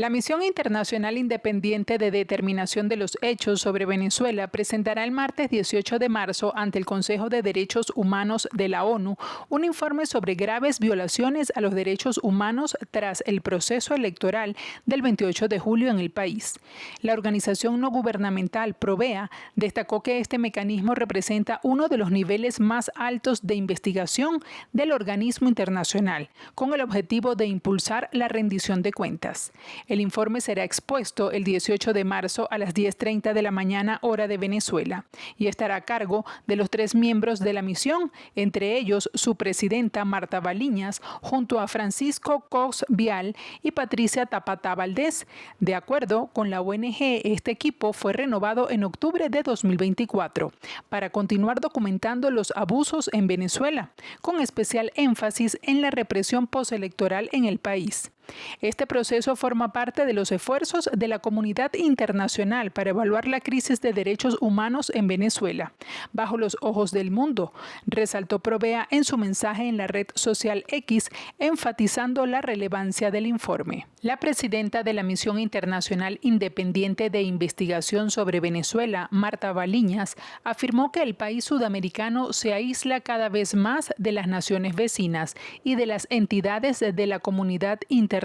La Misión Internacional Independiente de Determinación de los Hechos sobre Venezuela presentará el martes 18 de marzo ante el Consejo de Derechos Humanos de la ONU un informe sobre graves violaciones a los derechos humanos tras el proceso electoral del 28 de julio en el país. La organización no gubernamental Provea destacó que este mecanismo representa uno de los niveles más altos de investigación del organismo internacional, con el objetivo de impulsar la rendición de cuentas. El informe será expuesto el 18 de marzo a las 10:30 de la mañana hora de Venezuela y estará a cargo de los 3 miembros de la misión, entre ellos su presidenta Marta Baliñas, junto a Francisco Cos Vial y Patricia Tapatá Valdés. De acuerdo con la ONG, este equipo fue renovado en octubre de 2024 para continuar documentando los abusos en Venezuela, con especial énfasis en la represión postelectoral en el país. Este proceso forma parte de los esfuerzos de la comunidad internacional para evaluar la crisis de derechos humanos en Venezuela, bajo los ojos del mundo, resaltó Provea en su mensaje en la red social X, enfatizando la relevancia del informe. La presidenta de la Misión Internacional Independiente de Investigación sobre Venezuela, Marta Baliñas, afirmó que el país sudamericano se aísla cada vez más de las naciones vecinas y de las entidades de la comunidad internacional,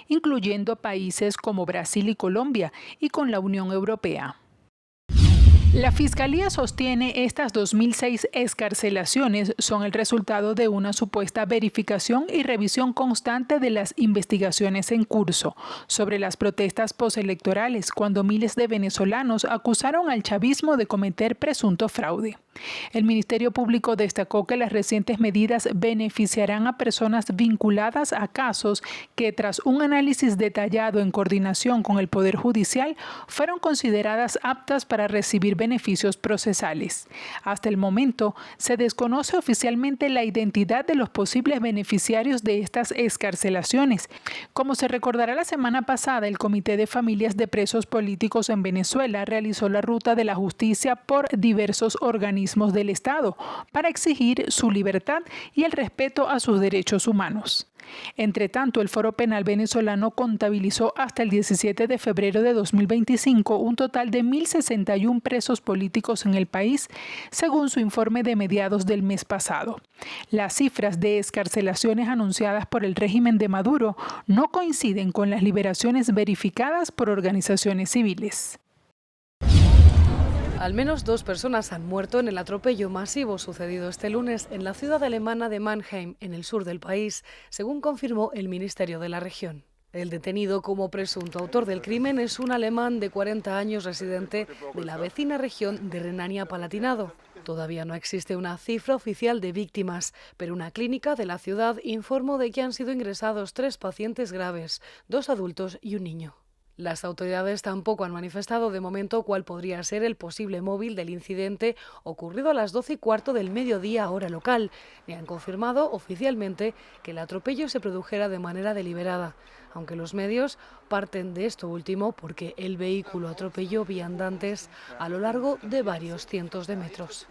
incluyendo países como Brasil y Colombia, y con la Unión Europea. La Fiscalía sostiene estas 2006 excarcelaciones son el resultado de una supuesta verificación y revisión constante de las investigaciones en curso sobre las protestas postelectorales, cuando miles de venezolanos acusaron al chavismo de cometer presunto fraude. El Ministerio Público destacó que las recientes medidas beneficiarán a personas vinculadas a casos que, tras un análisis detallado en coordinación con el Poder Judicial, fueron consideradas aptas para recibir beneficios procesales. Hasta el momento, se desconoce oficialmente la identidad de los posibles beneficiarios de estas excarcelaciones. Como se recordará, la semana pasada, el Comité de Familias de Presos Políticos en Venezuela realizó la ruta de la justicia por diversos organismos del Estado para exigir su libertad y el respeto a sus derechos humanos. Entre tanto, el Foro Penal venezolano contabilizó hasta el 17 de febrero de 2025 un total de 1.061 presos políticos en el país, según su informe de mediados del mes pasado. Las cifras de excarcelaciones anunciadas por el régimen de Maduro no coinciden con las liberaciones verificadas por organizaciones civiles. Al menos 2 personas han muerto en el atropello masivo sucedido este lunes en la ciudad alemana de Mannheim, en el sur del país, según confirmó el Ministerio de la región. El detenido como presunto autor del crimen es un alemán de 40 años residente de la vecina región de Renania-Palatinado. Todavía no existe una cifra oficial de víctimas, pero una clínica de la ciudad informó de que han sido ingresados 3 pacientes graves, 2 adultos y un niño. Las autoridades tampoco han manifestado de momento cuál podría ser el posible móvil del incidente ocurrido a las 12:15 del mediodía hora local, ni han confirmado oficialmente que el atropello se produjera de manera deliberada, aunque los medios parten de esto último porque el vehículo atropelló viandantes a lo largo de varios cientos de metros.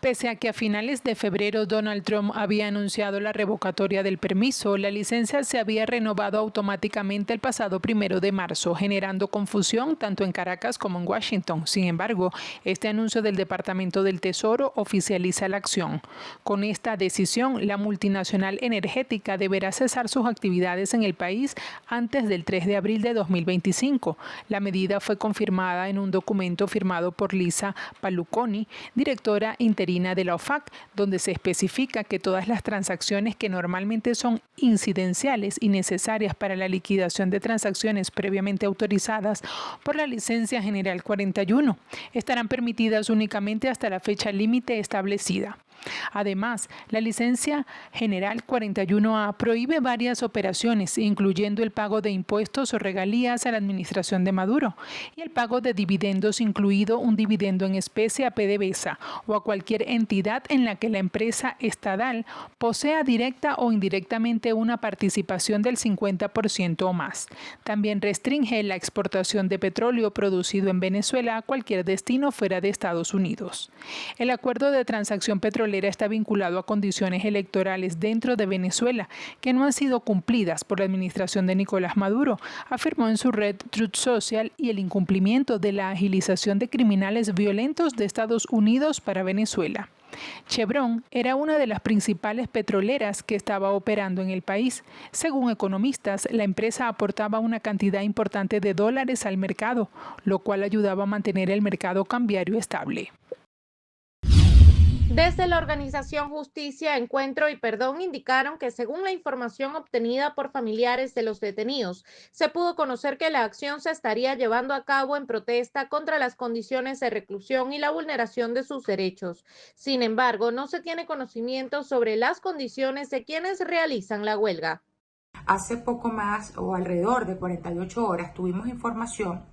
Pese a que a finales de febrero Donald Trump había anunciado la revocatoria del permiso, la licencia se había renovado automáticamente el pasado 1 de marzo, generando confusión tanto en Caracas como en Washington. Sin embargo, este anuncio del Departamento del Tesoro oficializa la acción. Con esta decisión, la multinacional energética deberá cesar sus actividades en el país antes del 3 de abril de 2025. La medida fue confirmada en un documento firmado por Lisa Paluconi, directora interina de la OFAC, donde se especifica que todas las transacciones que normalmente son incidenciales y necesarias para la liquidación de transacciones previamente autorizadas por la Licencia General 41 estarán permitidas únicamente hasta la fecha límite establecida. Además, la Licencia General 41A prohíbe varias operaciones, incluyendo el pago de impuestos o regalías a la administración de Maduro y el pago de dividendos, incluido un dividendo en especie a PDVSA o a cualquier entidad en la que la empresa estatal posea directa o indirectamente una participación del 50% o más. También restringe la exportación de petróleo producido en Venezuela a cualquier destino fuera de Estados Unidos. El acuerdo de transacción petrolera petrolera está vinculado a condiciones electorales dentro de Venezuela que no han sido cumplidas por la administración de Nicolás Maduro, afirmó en su red Truth Social, y el incumplimiento de la agilización de criminales violentos de Estados Unidos para Venezuela. Chevron era una de las principales petroleras que estaba operando en el país. Según economistas, la empresa aportaba una cantidad importante de dólares al mercado, lo cual ayudaba a mantener el mercado cambiario estable. Desde la organización Justicia, Encuentro y Perdón indicaron que según la información obtenida por familiares de los detenidos, se pudo conocer que la acción se estaría llevando a cabo en protesta contra las condiciones de reclusión y la vulneración de sus derechos. Sin embargo, no se tiene conocimiento sobre las condiciones de quienes realizan la huelga. Hace poco más o alrededor de 48 horas tuvimos información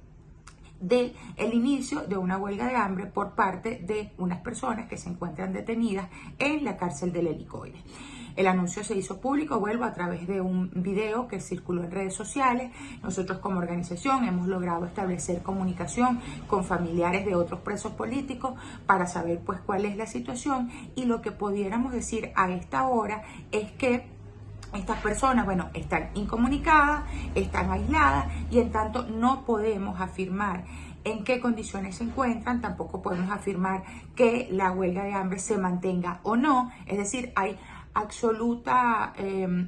del inicio de una huelga de hambre por parte de unas personas que se encuentran detenidas en la cárcel del Helicoide. El anuncio se hizo público, a través de un video que circuló en redes sociales. Nosotros como organización hemos logrado establecer comunicación con familiares de otros presos políticos para saber pues cuál es la situación, y lo que pudiéramos decir a esta hora es que estas personas, están incomunicadas, están aisladas, y en tanto no podemos afirmar en qué condiciones se encuentran, tampoco podemos afirmar que la huelga de hambre se mantenga o no. Es decir, hay absoluta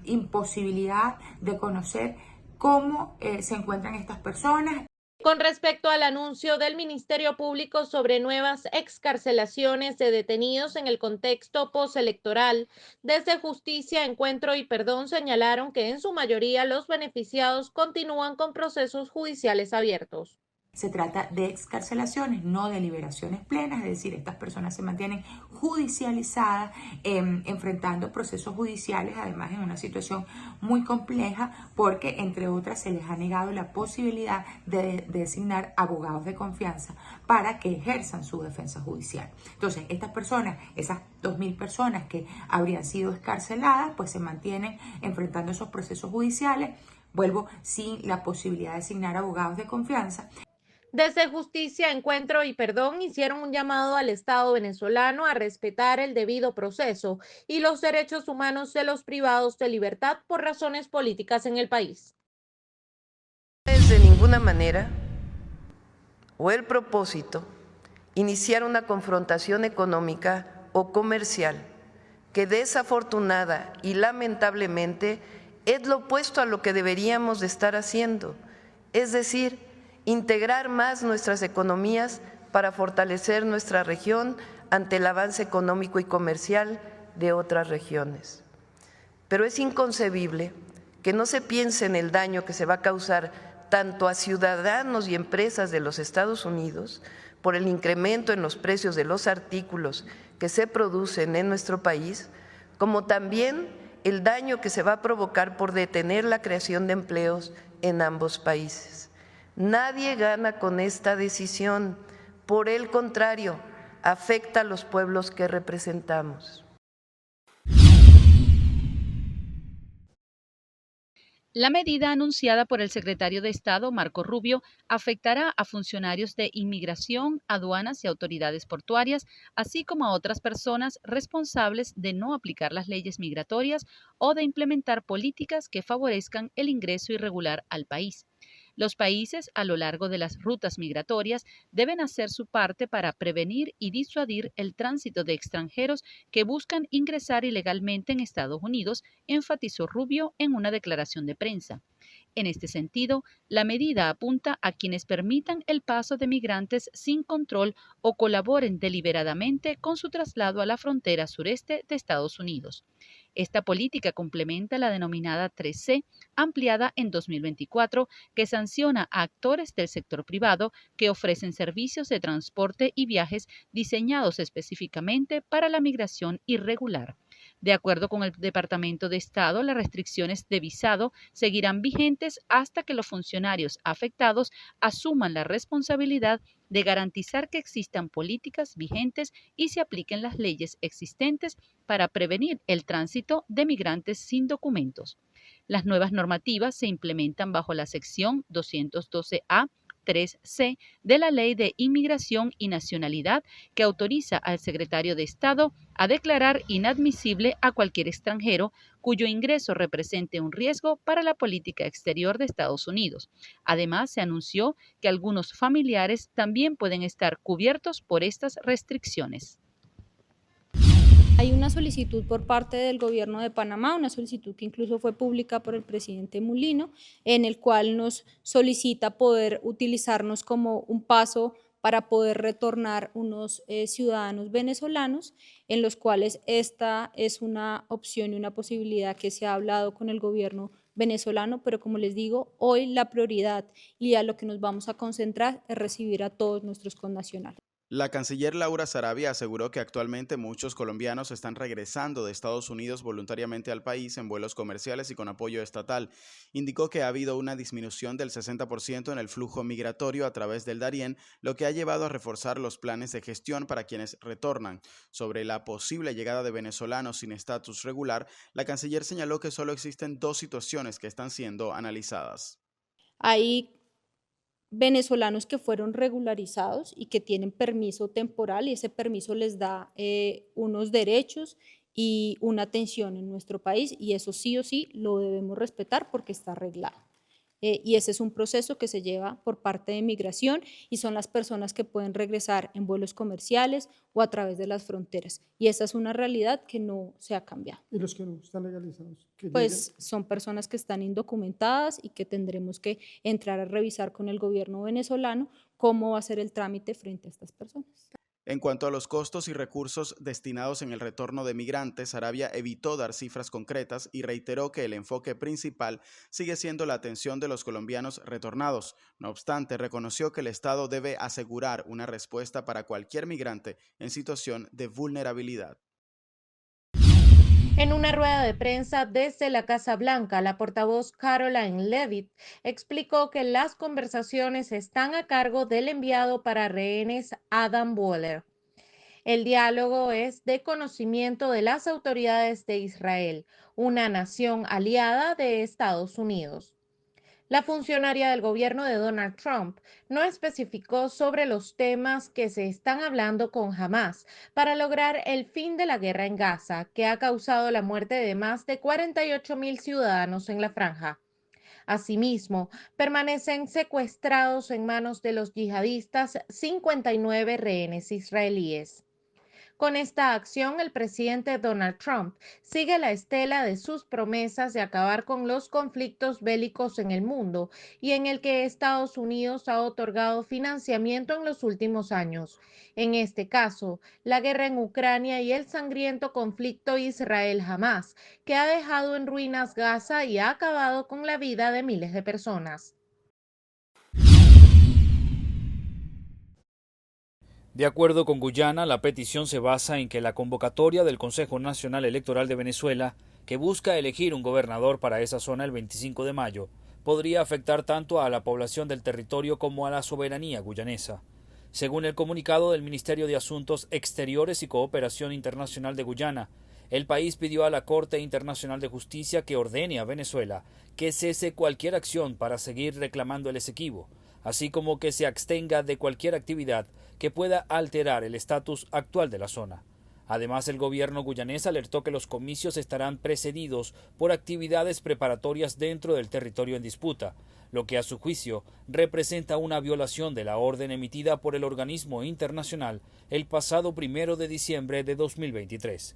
imposibilidad de conocer cómo se encuentran estas personas. Con respecto al anuncio del Ministerio Público sobre nuevas excarcelaciones de detenidos en el contexto postelectoral, desde Justicia, Encuentro y Perdón señalaron que en su mayoría los beneficiados continúan con procesos judiciales abiertos. Se trata de excarcelaciones, no de liberaciones plenas, es decir, estas personas se mantienen judicializadas, enfrentando procesos judiciales, además en una situación muy compleja, porque entre otras se les ha negado la posibilidad de designar abogados de confianza para que ejerzan su defensa judicial. Entonces, estas personas, esas 2.000 personas que habrían sido excarceladas, pues se mantienen enfrentando esos procesos judiciales, sin la posibilidad de designar abogados de confianza. Desde Justicia, Encuentro y Perdón hicieron un llamado al Estado venezolano a respetar el debido proceso y los derechos humanos de los privados de libertad por razones políticas en el país. De ninguna manera, o el propósito, iniciar una confrontación económica o comercial que desafortunada y lamentablemente es lo opuesto a lo que deberíamos de estar haciendo, es decir, integrar más nuestras economías para fortalecer nuestra región ante el avance económico y comercial de otras regiones. Pero es inconcebible que no se piense en el daño que se va a causar tanto a ciudadanos y empresas de los Estados Unidos por el incremento en los precios de los artículos que se producen en nuestro país, como también el daño que se va a provocar por detener la creación de empleos en ambos países. Nadie gana con esta decisión, por el contrario, afecta a los pueblos que representamos. La medida anunciada por el secretario de Estado, Marco Rubio, afectará a funcionarios de inmigración, aduanas y autoridades portuarias, así como a otras personas responsables de no aplicar las leyes migratorias o de implementar políticas que favorezcan el ingreso irregular al país. Los países, a lo largo de las rutas migratorias, deben hacer su parte para prevenir y disuadir el tránsito de extranjeros que buscan ingresar ilegalmente en Estados Unidos, enfatizó Rubio en una declaración de prensa. En este sentido, la medida apunta a quienes permitan el paso de migrantes sin control o colaboren deliberadamente con su traslado a la frontera sureste de Estados Unidos. Esta política complementa la denominada 3C, ampliada en 2024, que sanciona a actores del sector privado que ofrecen servicios de transporte y viajes diseñados específicamente para la migración irregular. De acuerdo con el Departamento de Estado, las restricciones de visado seguirán vigentes hasta que los funcionarios afectados asuman la responsabilidad de garantizar que existan políticas vigentes y se apliquen las leyes existentes para prevenir el tránsito de migrantes sin documentos. Las nuevas normativas se implementan bajo la sección 212A 3C de la Ley de Inmigración y Nacionalidad, que autoriza al secretario de Estado a declarar inadmisible a cualquier extranjero cuyo ingreso represente un riesgo para la política exterior de Estados Unidos. Además, se anunció que algunos familiares también pueden estar cubiertos por estas restricciones. Hay una solicitud por parte del gobierno de Panamá, una solicitud que incluso fue pública por el presidente Mulino, en el cual nos solicita poder utilizarnos como un paso para poder retornar unos ciudadanos venezolanos, en los cuales esta es una opción y una posibilidad que se ha hablado con el gobierno venezolano, pero como les digo, hoy la prioridad y a lo que nos vamos a concentrar es recibir a todos nuestros connacionales. La canciller Laura Sarabia aseguró que actualmente muchos colombianos están regresando de Estados Unidos voluntariamente al país en vuelos comerciales y con apoyo estatal. Indicó que ha habido una disminución del 60% en el flujo migratorio a través del Darién, lo que ha llevado a reforzar los planes de gestión para quienes retornan. Sobre la posible llegada de venezolanos sin estatus regular, la canciller señaló que solo existen 2 situaciones que están siendo analizadas. Hay venezolanos que fueron regularizados y que tienen permiso temporal y ese permiso les da unos derechos y una atención en nuestro país y eso sí o sí lo debemos respetar porque está arreglado. Y ese es un proceso que se lleva por parte de migración y son las personas que pueden regresar en vuelos comerciales o a través de las fronteras. Y esa es una realidad que no se ha cambiado. ¿Y los que no están legalizados? Pues son personas que están indocumentadas y que tendremos que entrar a revisar con el gobierno venezolano cómo va a ser el trámite frente a estas personas. En cuanto a los costos y recursos destinados en el retorno de migrantes, Sarabia evitó dar cifras concretas y reiteró que el enfoque principal sigue siendo la atención de los colombianos retornados. No obstante, reconoció que el Estado debe asegurar una respuesta para cualquier migrante en situación de vulnerabilidad. En una rueda de prensa desde la Casa Blanca, la portavoz Caroline Leavitt explicó que las conversaciones están a cargo del enviado para rehenes Adam Boehler. El diálogo es de conocimiento de las autoridades de Israel, una nación aliada de Estados Unidos. La funcionaria del gobierno de Donald Trump no especificó sobre los temas que se están hablando con Hamás para lograr el fin de la guerra en Gaza, que ha causado la muerte de más de 48,000 ciudadanos en la franja. Asimismo, permanecen secuestrados en manos de los yihadistas 59 rehenes israelíes. Con esta acción, el presidente Donald Trump sigue la estela de sus promesas de acabar con los conflictos bélicos en el mundo y en el que Estados Unidos ha otorgado financiamiento en los últimos años. En este caso, la guerra en Ucrania y el sangriento conflicto Israel-Hamás, que ha dejado en ruinas Gaza y ha acabado con la vida de miles de personas. De acuerdo con Guyana, la petición se basa en que la convocatoria del Consejo Nacional Electoral de Venezuela, que busca elegir un gobernador para esa zona el 25 de mayo, podría afectar tanto a la población del territorio como a la soberanía guyanesa. Según el comunicado del Ministerio de Asuntos Exteriores y Cooperación Internacional de Guyana, el país pidió a la Corte Internacional de Justicia que ordene a Venezuela que cese cualquier acción para seguir reclamando el Esequibo, así como que se abstenga de cualquier actividad que pueda alterar el estatus actual de la zona. Además, el gobierno guyanés alertó que los comicios estarán precedidos por actividades preparatorias dentro del territorio en disputa, lo que a su juicio representa una violación de la orden emitida por el organismo internacional el pasado 1 de diciembre de 2023.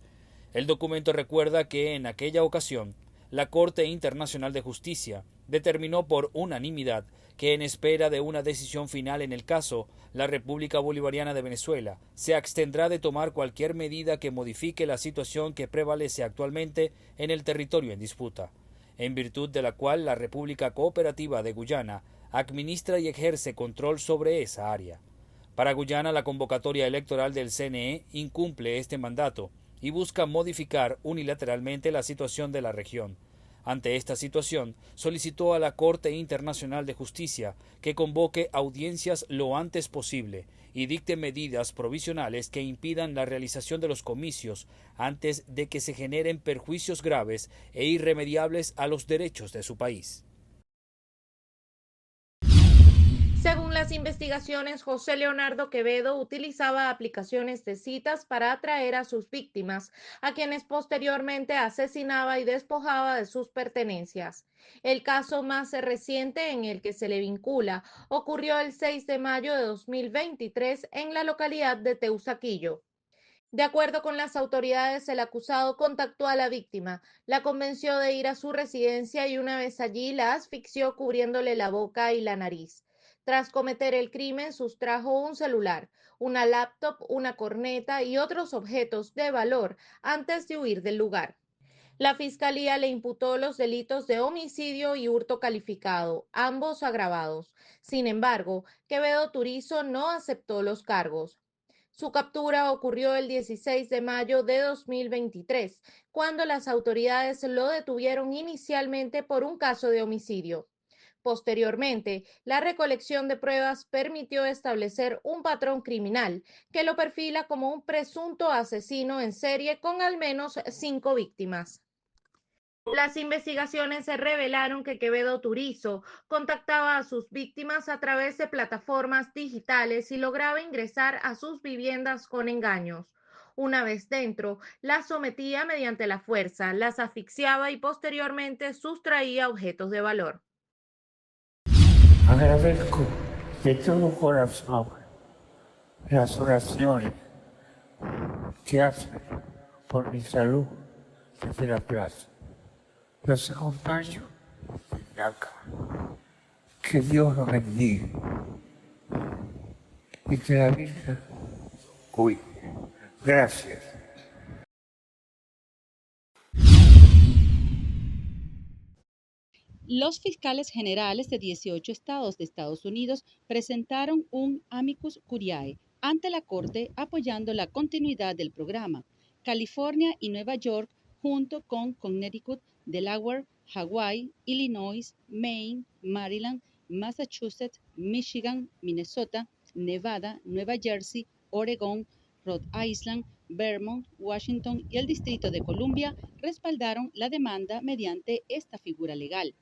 El documento recuerda que en aquella ocasión la Corte Internacional de Justicia determinó por unanimidad que en espera de una decisión final en el caso, la República Bolivariana de Venezuela se abstendrá de tomar cualquier medida que modifique la situación que prevalece actualmente en el territorio en disputa, en virtud de la cual la República Cooperativa de Guyana administra y ejerce control sobre esa área. Para Guyana, la convocatoria electoral del CNE incumple este mandato y busca modificar unilateralmente la situación de la región. Ante esta situación, solicitó a la Corte Internacional de Justicia que convoque audiencias lo antes posible y dicte medidas provisionales que impidan la realización de los comicios antes de que se generen perjuicios graves e irremediables a los derechos de su país. Según las investigaciones, José Leonardo Quevedo utilizaba aplicaciones de citas para atraer a sus víctimas, a quienes posteriormente asesinaba y despojaba de sus pertenencias. El caso más reciente en el que se le vincula ocurrió el 6 de mayo de 2023 en la localidad de Teusaquillo. De acuerdo con las autoridades, el acusado contactó a la víctima, la convenció de ir a su residencia y una vez allí la asfixió cubriéndole la boca y la nariz. Tras cometer el crimen, sustrajo un celular, una laptop, una corneta y otros objetos de valor antes de huir del lugar. La fiscalía le imputó los delitos de homicidio y hurto calificado, ambos agravados. Sin embargo, Quevedo Turizo no aceptó los cargos. Su captura ocurrió el 16 de mayo de 2023, cuando las autoridades lo detuvieron inicialmente por un caso de homicidio. Posteriormente, la recolección de pruebas permitió establecer un patrón criminal que lo perfila como un presunto asesino en serie con al menos 5 víctimas. Las investigaciones revelaron que Quevedo Turizo contactaba a sus víctimas a través de plataformas digitales y lograba ingresar a sus viviendas con engaños. Una vez dentro, las sometía mediante la fuerza, las asfixiaba y posteriormente sustraía objetos de valor. Agradezco de todo corazón las oraciones que hacen por mi salud desde la plaza. Los acompaño desde acá. Que Dios los bendiga y que la Virgen cuide. Gracias. Los fiscales generales de 18 estados de Estados Unidos presentaron un amicus curiae ante la Corte apoyando la continuidad del programa. California y Nueva York, junto con Connecticut, Delaware, Hawái, Illinois, Maine, Maryland, Massachusetts, Michigan, Minnesota, Nevada, Nueva Jersey, Oregón, Rhode Island, Vermont, Washington y el Distrito de Columbia respaldaron la demanda mediante esta figura legal.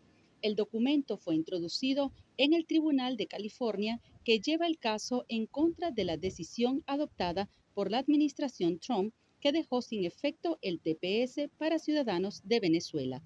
El documento fue introducido en el Tribunal de California, que lleva el caso en contra de la decisión adoptada por la administración Trump, que dejó sin efecto el TPS para ciudadanos de Venezuela.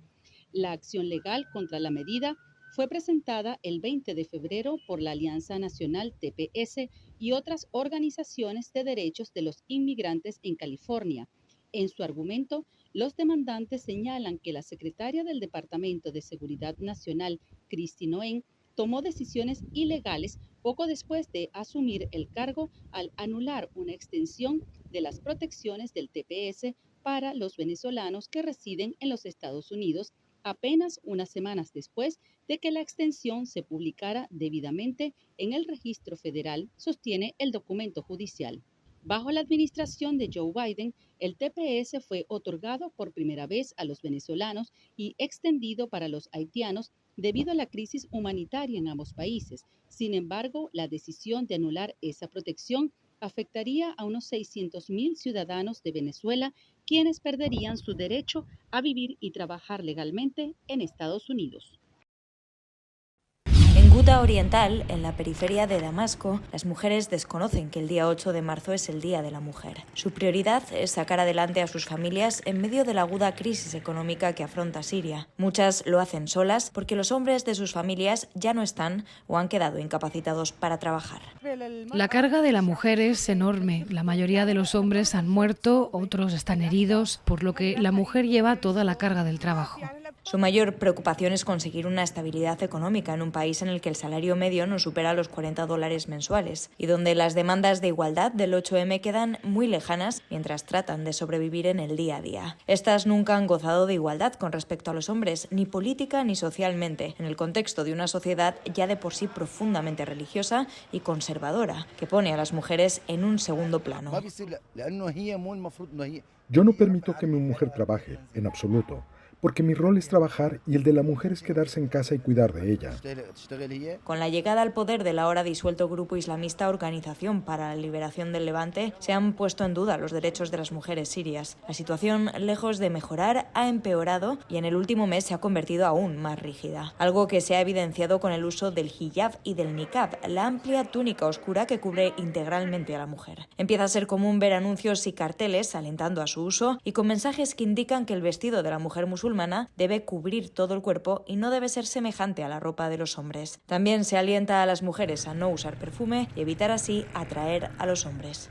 La acción legal contra la medida fue presentada el 20 de febrero por la Alianza Nacional TPS y otras organizaciones de derechos de los inmigrantes en California. En su argumento, los demandantes señalan que la secretaria del Departamento de Seguridad Nacional, Kristi Noem, tomó decisiones ilegales poco después de asumir el cargo al anular una extensión de las protecciones del TPS para los venezolanos que residen en los Estados Unidos, apenas unas semanas después de que la extensión se publicara debidamente en el registro federal, sostiene el documento judicial. Bajo la administración de Joe Biden, el TPS fue otorgado por primera vez a los venezolanos y extendido para los haitianos debido a la crisis humanitaria en ambos países. Sin embargo, la decisión de anular esa protección afectaría a unos 600,000 ciudadanos de Venezuela, quienes perderían su derecho a vivir y trabajar legalmente en Estados Unidos. En Ghouta Oriental, en la periferia de Damasco, las mujeres desconocen que el día 8 de marzo es el Día de la Mujer. Su prioridad es sacar adelante a sus familias en medio de la aguda crisis económica que afronta Siria. Muchas lo hacen solas porque los hombres de sus familias ya no están o han quedado incapacitados para trabajar. La carga de la mujer es enorme. La mayoría de los hombres han muerto, otros están heridos, por lo que la mujer lleva toda la carga del trabajo. Su mayor preocupación es conseguir una estabilidad económica en un país en el que el salario medio no supera los $40 mensuales y donde las demandas de igualdad del 8M quedan muy lejanas mientras tratan de sobrevivir en el día a día. Estas nunca han gozado de igualdad con respecto a los hombres, ni política ni socialmente, en el contexto de una sociedad ya de por sí profundamente religiosa y conservadora, que pone a las mujeres en un segundo plano. Yo no permito que mi mujer trabaje, en absoluto, porque mi rol es trabajar y el de la mujer es quedarse en casa y cuidar de ella. Con la llegada al poder del ahora disuelto grupo islamista Organización para la Liberación del Levante, se han puesto en duda los derechos de las mujeres sirias. La situación, lejos de mejorar, ha empeorado y en el último mes se ha convertido aún más rígida. Algo que se ha evidenciado con el uso del hijab y del niqab, la amplia túnica oscura que cubre integralmente a la mujer. Empieza a ser común ver anuncios y carteles alentando a su uso y con mensajes que indican que el vestido de la mujer musulmana debe cubrir todo el cuerpo y no debe ser semejante a la ropa de los hombres. También se alienta a las mujeres a no usar perfume y evitar así atraer a los hombres.